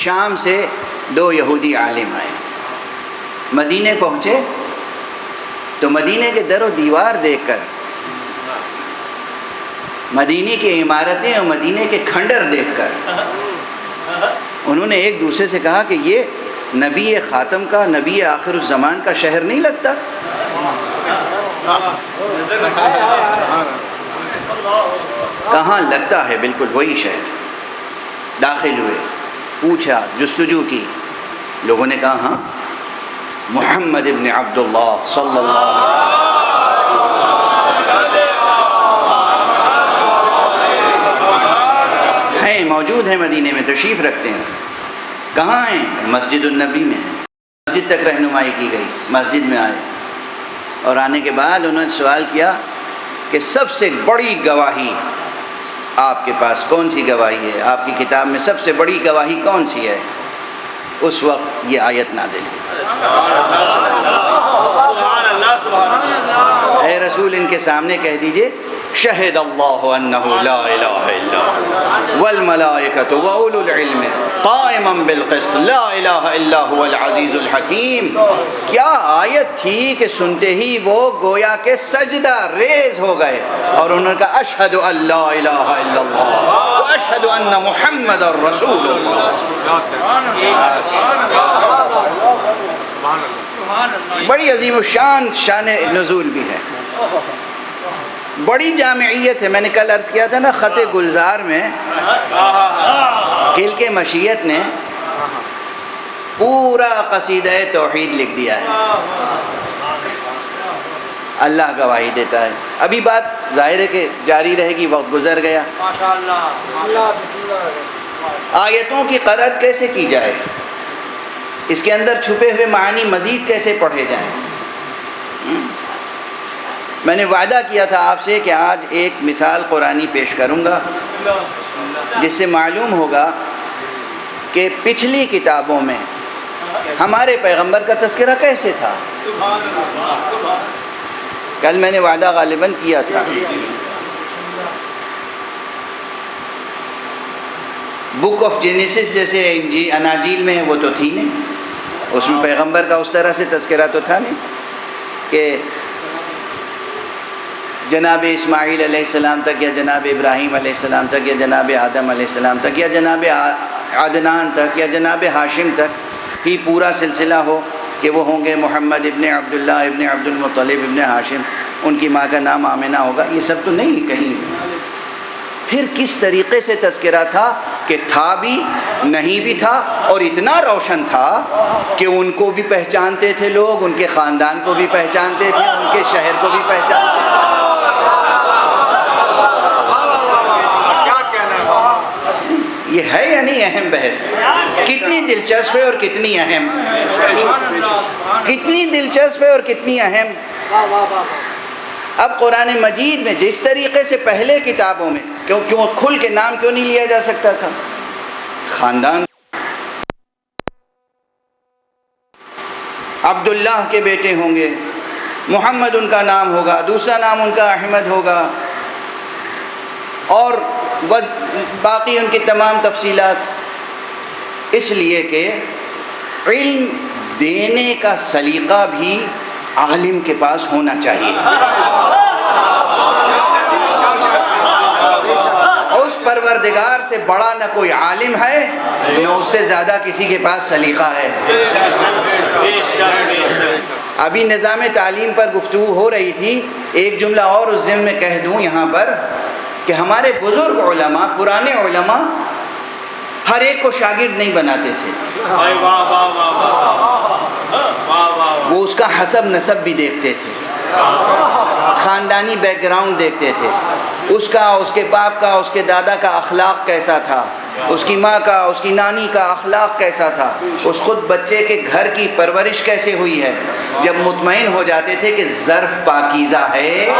شام سے 2 یہودی عالم آئے، مدینے پہنچے تو مدینے کے در و دیوار دیکھ کر، مدینے کی عمارتیں اور مدینے کے کھنڈر دیکھ کر انہوں نے ایک دوسرے سے کہا کہ یہ نبی خاتم کا، نبی آخر الزمان کا شہر نہیں لگتا؟ کہاں لگتا ہے، بالکل وہی شہر۔ داخل ہوئے، پوچھا، جستجو کی، لوگوں نے کہا ہاں محمد ابن عبداللہ صلی اللہ علیہ وسلم ہیں، موجود ہیں مدینے میں، تشریف رکھتے ہیں۔ کہاں ہیں؟ مسجد النبی میں ہیں۔ مسجد تک رہنمائی کی گئی، مسجد میں آئے، اور آنے کے بعد انہوں نے سوال کیا کہ سب سے بڑی گواہی آپ کے پاس کون سی گواہی ہے؟ آپ کی کتاب میں سب سے بڑی گواہی کون سی ہے؟ اس وقت یہ آیت نازل ہوئی، اے رسول ان کے سامنے کہہ دیجئے شہد اللہ انہ لا الہ الا هو والملائکۃ واولو العلم قائما بالقسط لا الہ الا هو العزیز الحکیم۔ کیا آیت تھی کہ سنتے ہی وہ گویا کہ سجدہ ریز ہو گئے اور انہوں نے کہا اشہد ان لا الہ الا اللہ واشہد ان محمد رسول اللہ۔ بڑی عظیم الشان شان نزول بھی ہے، بڑی جامعیت ہے۔ میں نے کل عرض کیا تھا نا، خط گلزار میں کل کے مشیت نے پورا قصیدہ توحید لکھ دیا ہے۔ اللہ گواہی دیتا ہے۔ ابھی بات ظاہر ہے کہ جاری رہے گی، وقت گزر گیا۔ آیتوں کی قرأت کیسے کی جائے، اس کے اندر چھپے ہوئے معانی مزید کیسے پڑھے جائیں؟ میں نے وعدہ کیا تھا آپ سے کہ آج ایک مثال قرآنی پیش کروں گا جس سے معلوم ہوگا کہ پچھلی کتابوں میں ہمارے پیغمبر کا تذکرہ کیسے تھا۔ کل میں نے وعدہ غالباً کیا تھا، بک آف جینیسس جیسے اناجیل میں ہے وہ تو تھی نہیں، اس میں پیغمبر کا اس طرح سے تذکرہ تو تھا نہیں کہ جناب اسماعیل علیہ السلام تک یا جناب ابراہیم علیہ السلام تک یا جناب آدم علیہ السلام تک یا جناب عدنان تک یا جناب ہاشم تک ہی پورا سلسلہ ہو کہ وہ ہوں گے محمد ابن عبداللہ ابن عبد المطلب ابن ہاشم، ان کی ماں کا نام آمنہ ہوگا، یہ سب تو نہیں کہیں۔ پھر کس طریقے سے تذکرہ تھا کہ تھا بھی نہیں بھی تھا، اور اتنا روشن تھا کہ ان کو بھی پہچانتے تھے لوگ، ان کے خاندان کو بھی پہچانتے تھے، ان کے شہر کو بھی پہچانتے تھے۔ یہ ہے یا نہیں اہم بحث؟ کتنی دلچسپ ہے اور کتنی اہم، کتنی دلچسپ ہے اور کتنی اہم۔ اب قرآن مجید میں جس طریقے سے پہلے کتابوں میں کیوں کھل کے نام کیوں نہیں لیا جا سکتا تھا؟ خاندان عبداللہ کے بیٹے ہوں گے، محمد ان کا نام ہوگا، دوسرا نام ان کا احمد ہوگا، اور باقی ان کی تمام تفصیلات، اس لیے کہ علم دینے کا سلیقہ بھی عالم کے پاس ہونا چاہیے۔ اس پروردگار سے بڑا نہ کوئی عالم ہے، نہ اس سے زیادہ کسی کے پاس سلیقہ ہے۔ ابھی نظام تعلیم پر گفتگو ہو رہی تھی، ایک جملہ اور اس ضمن میں کہہ دوں یہاں پر کہ ہمارے بزرگ علماء، پرانے علماء ہر ایک کو شاگرد نہیں بناتے تھے، وہ اس کا حسب نسب بھی دیکھتے تھے، خاندانی بیک گراؤنڈ دیکھتے تھے، اس کا، اس کے باپ کا، اس کے دادا کا اخلاق کیسا تھا، اس کی ماں کا، اس کی نانی کا اخلاق کیسا تھا، اس خود بچے کے گھر کی پرورش کیسے ہوئی ہے۔ جب مطمئن ہو جاتے تھے کہ ظرف پاکیزہ ہے،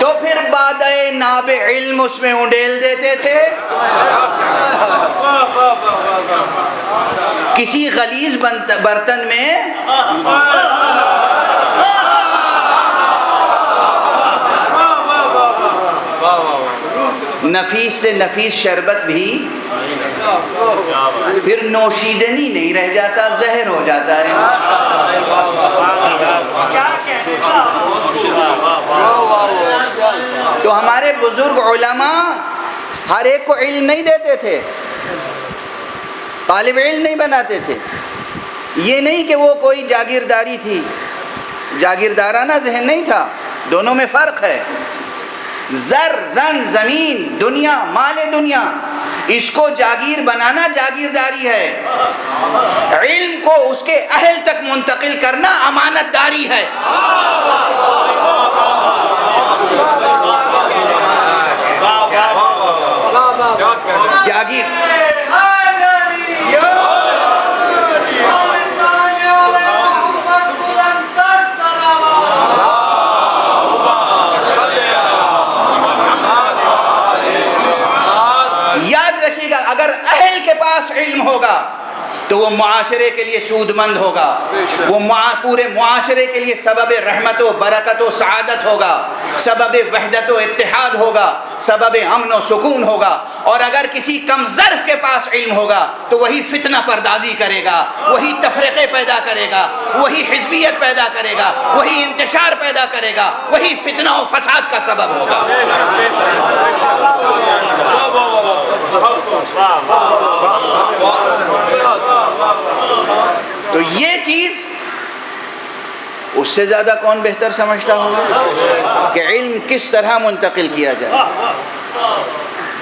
تو پھر بادئ ناب علم اس میں انڈیل دیتے تھے۔ کسی غلیظ برتن میں نفیس سے نفیس شربت بھی پھر نوشیدنی نہیں رہ جاتا، زہر ہو جاتا ہے۔ تو ہمارے بزرگ علماء ہر ایک کو علم نہیں دیتے تھے، طالب علم نہیں بناتے تھے۔ یہ نہیں کہ وہ کوئی جاگیرداری تھی، جاگیردارانہ ذہن نہیں تھا، دونوں میں فرق ہے۔ زر، زن، زمین، دنیا، مال دنیا، اس کو جاگیر بنانا جاگیرداری ہے، علم کو اس کے اہل تک منتقل کرنا امانت داری ہے۔ جاگیر یاد رکھیے گا، اگر اہل کے پاس علم ہوگا تو وہ معاشرے کے لیے سود مند ہوگا، وہ پورے معاشرے کے لیے سبب رحمت و برکت و سعادت ہوگا، سبب وحدت و اتحاد ہوگا، سبب امن و سکون ہوگا۔ اور اگر کسی کم ظرف کے پاس علم ہوگا تو وہی فتنہ پردازی کرے گا، وہی تفرقے پیدا کرے گا، وہی حزبیت پیدا کرے گا، وہی انتشار پیدا کرے گا، وہی فتنہ و فساد کا سبب ہوگا۔ تو یہ چیز اس سے زیادہ کون بہتر سمجھتا ہوگا کہ علم کس طرح منتقل کیا جائے۔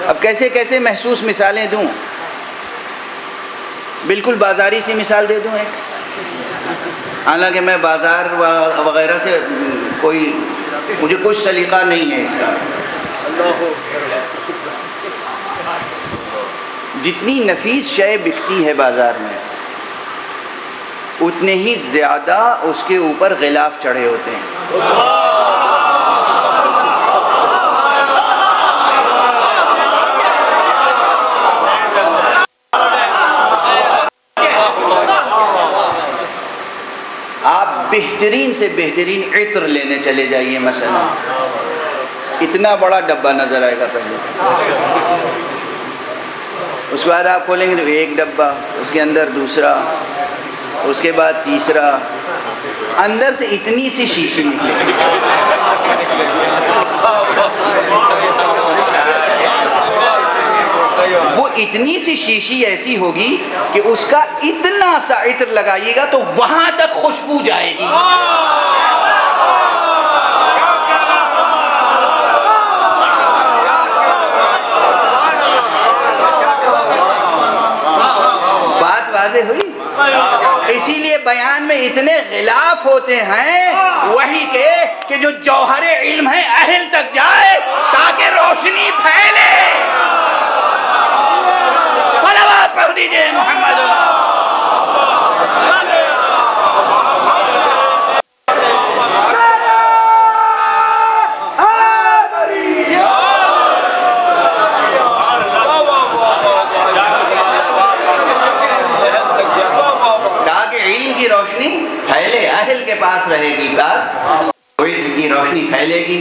اب کیسے کیسے محسوس مثالیں دوں، بالکل بازاری سی مثال دے دوں ایک، حالانکہ میں بازار وغیرہ سے مجھے کچھ سلیقہ نہیں ہے اس کا۔ جتنی نفیس شے بکتی ہے بازار میں اتنے ہی زیادہ اس کے اوپر غلاف چڑھے ہوتے ہیں۔ آپ بہترین سے بہترین عطر لینے چلے جائیے، مثلا اتنا بڑا ڈبہ نظر آئے گا پہلے، اس کے بعد آپ کھولیں گے تو ایک ڈبہ، اس کے اندر دوسرا، اس کے بعد تیسرا، اندر سے اتنی سی شیشی نکلے گی۔ وہ اتنی سی شیشی ایسی ہوگی کہ اس کا اتنا سا عطر لگائیے گا تو وہاں تک خوشبو جائے گی۔ بات واضح ہوئی؟ اسی لیے بیان میں اتنے غلاف ہوتے ہیں وحی کے کہ جو جوہر علم ہے اہل تک جائے تاکہ روشنی پھیلے۔ صلوات پڑھ دیجئے محمد۔ کی روشنی پھیلے، اہل کے پاس رہے گی بات کی روشنی پھیلے گی،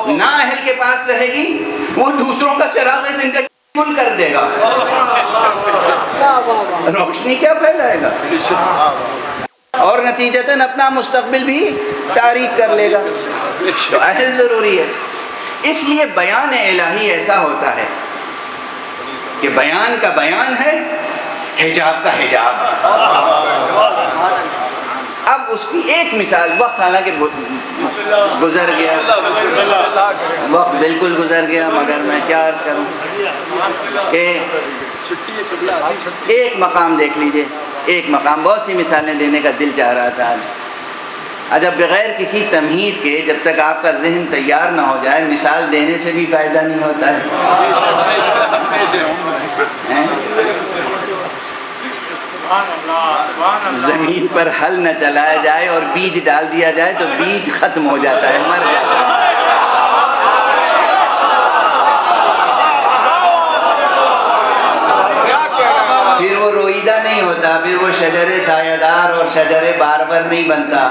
نہ اہل کے پاس رہے گی وہ دوسروں کا چراغ زندگی گل کر دے گا، روشنی کیا پھیلائے گا، اور نتیجتاً اپنا مستقبل بھی تاریک کر لے گا۔ تو اہل ضروری ہے۔ اس لیے بیان الہی ایسا ہوتا ہے کہ بیان کا بیان ہے، حجاب کا حجاب ہے۔ اب اس کی ایک مثال، وقت حالانکہ گزر گیا، وقت بالکل گزر گیا، مگر میں کیا عرض کروں کہ ایک مقام دیکھ لیجئے، ایک مقام، بہت سی مثالیں دینے کا دل چاہ رہا تھا آج۔ اب بغیر کسی تمہید کے جب تک آپ کا ذہن تیار نہ ہو جائے مثال دینے سے بھی فائدہ نہیں ہوتا ہے۔ زمین پر ہل نہ چلایا جائے اور بیج ڈال دیا جائے تو بیج ختم ہو جاتا ہے، مر جاتا ہے۔ پھر وہ روئیدہ نہیں ہوتا، پھر وہ شجر سایہ دار اور شجر باربر نہیں بنتا۔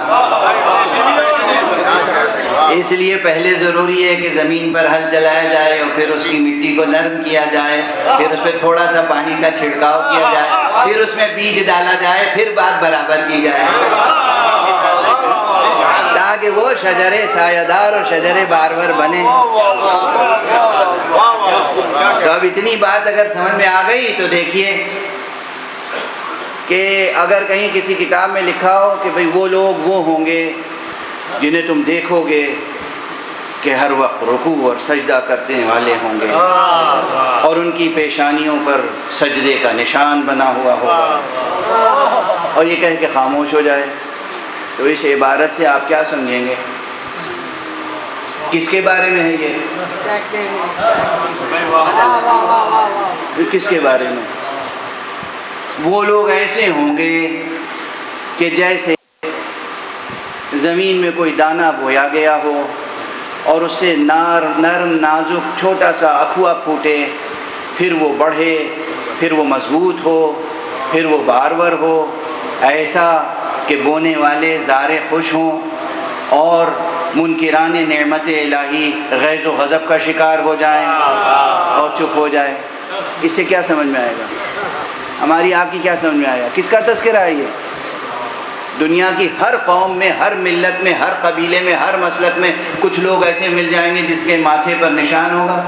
اس لیے پہلے ضروری ہے کہ زمین پر ہل چلایا جائے اور پھر اس کی مٹی کو نرم کیا جائے، پھر اس پہ تھوڑا سا پانی کا چھڑکاؤ کیا جائے، پھر اس میں بیج ڈالا جائے، پھر بات برابر کی جائے، تاکہ وہ شجر سایہ دار اور شجر بارور بنے۔ تو اب اتنی بات اگر سمجھ میں آ گئی تو دیکھیے کہ اگر کہیں کسی کتاب میں لکھا ہو کہ بھئی وہ لوگ وہ ہوں گے جنہیں تم دیکھو گے کہ ہر وقت رکوع اور سجدہ کرنے والے ہوں گے اور ان کی پیشانیوں پر سجدے کا نشان بنا ہوا ہوگا، اور یہ کہہ کے خاموش ہو جائے، تو اس عبارت سے آپ کیا سمجھیں گے؟ کس کے بارے میں ہے یہ؟ کس کے بارے میں؟ وہ لوگ ایسے ہوں گے کہ جیسے زمین میں کوئی دانہ بویا گیا ہو اور اس سے نرم نازک چھوٹا سا اخوا پھوٹے، پھر وہ بڑھے، پھر وہ مضبوط ہو، پھر وہ بارور ہو، ایسا کہ بونے والے زارے خوش ہوں اور منکران نعمت الہی غیظ و غضب کا شکار ہو جائیں اور چپ ہو جائے۔ اس سے کیا سمجھ میں آئے گا؟ ہماری آپ کی کیا سمجھ میں آیا؟ کس کا تذکرہ ہے یہ؟ دنیا کی ہر قوم میں، ہر ملت میں، ہر قبیلے میں، ہر مسلک میں کچھ لوگ ایسے مل جائیں گے جس کے ماتھے پر نشان ہوگا۔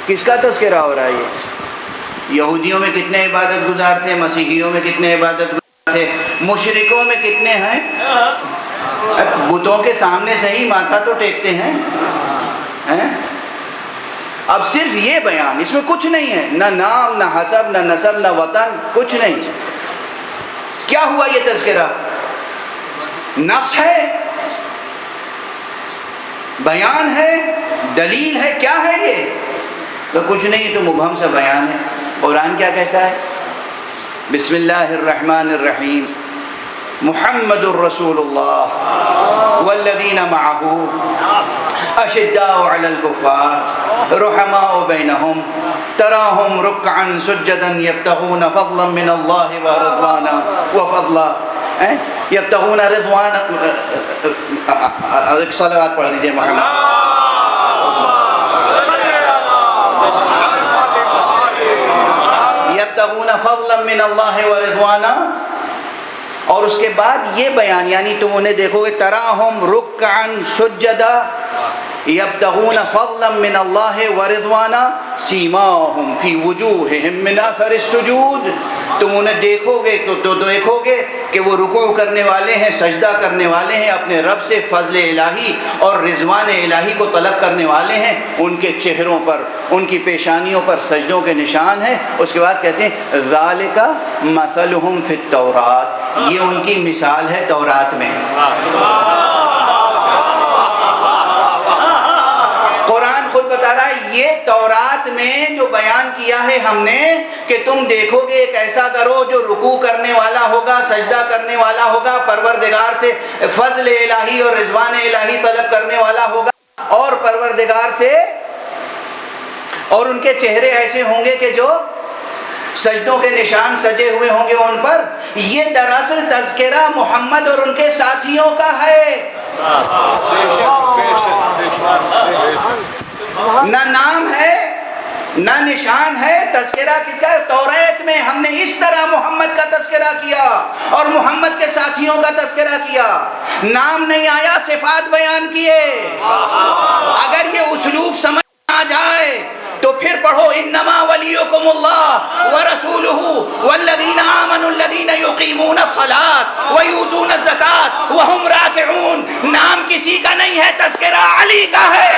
کس کا تذکرہ ہو رہا ہے یہ؟ یہودیوں میں کتنے عبادت گزار تھے، مسیحیوں میں کتنے عبادت گزار تھے، مشرکوں میں کتنے ہیں؟ بتوں کے سامنے صحیح ماتھا تو ٹیکتے ہیں۔ اب صرف یہ بیان، اس میں کچھ نہیں ہے، نہ نام، نہ حسب، نہ نسب، نہ وطن، کچھ نہیں۔ کیا ہوا یہ تذکرہ؟ نفس ہے، بیان ہے، دلیل ہے، کیا ہے یہ؟ تو کچھ نہیں، تو مبہم سا بیان ہے۔ قرآن کیا کہتا ہے؟ بسم اللہ الرحمن الرحیم، محمد الرسول اللہ والذین معہ اشداء علی الکفار رحماء بینہم تراہم رکعا سجدا یبتغون فضلا من اللہ ورضوانا وفضلا، یبتغون رضوانا۔ ایک صلوات پڑھ دیجئے محمد۔ یبتغون فضلا من اللہ ورضوانا، اور اس کے بعد یہ بیان، یعنی تم انہیں دیکھو گے تراہم رکعا سجدا یبتغون فضلا من اللہ ورضوانا سیماہم فی وجوہہم من اثر السجود، تم انہیں دیکھو گے تو دیکھو گے کہ وہ رکوع کرنے والے ہیں، سجدہ کرنے والے ہیں، اپنے رب سے فضل الہی اور رضوان الہی کو طلب کرنے والے ہیں، ان کے چہروں پر، ان کی پیشانیوں پر سجدوں کے نشان ہیں۔ اس کے بعد کہتے ہیں ذالک مثلہم فی التورات، یہ ان کی مثال ہے تورات میں۔ قرآن خود بتا رہا ہے یہ تورات میں جو بیان کیا ہے ہم نے کہ تم دیکھو گے ایک ایسا کرو جو رکوع کرنے والا ہوگا، سجدہ کرنے والا ہوگا، پروردگار سے فضل الہی اور رضوان الہی طلب کرنے والا ہوگا، اور پروردگار سے، اور ان کے چہرے ایسے ہوں گے کہ جو سجدوں کے نشان سجے ہوئے ہوں گے ان پر۔ یہ دراصل تذکرہ محمد اور ان کے ساتھیوں کا ہے، نہ نام ہے نہ نشان ہے۔ تذکرہ کس کا ہے؟ توریت میں ہم نے اس طرح محمد کا تذکرہ کیا اور محمد کے ساتھیوں کا تذکرہ کیا، نام نہیں آیا، صفات بیان کیے۔ اگر یہ اسلوب سمجھ آ جائے تو پھر پڑھو انما ولیکم اللہ ورسولہ والذین آمنوا الذین یقیمون الصلاۃ ویؤتون الزکاۃ وہم راکعون۔ نام کسی کا نہیں ہے، تذکرہ علی کا ہے۔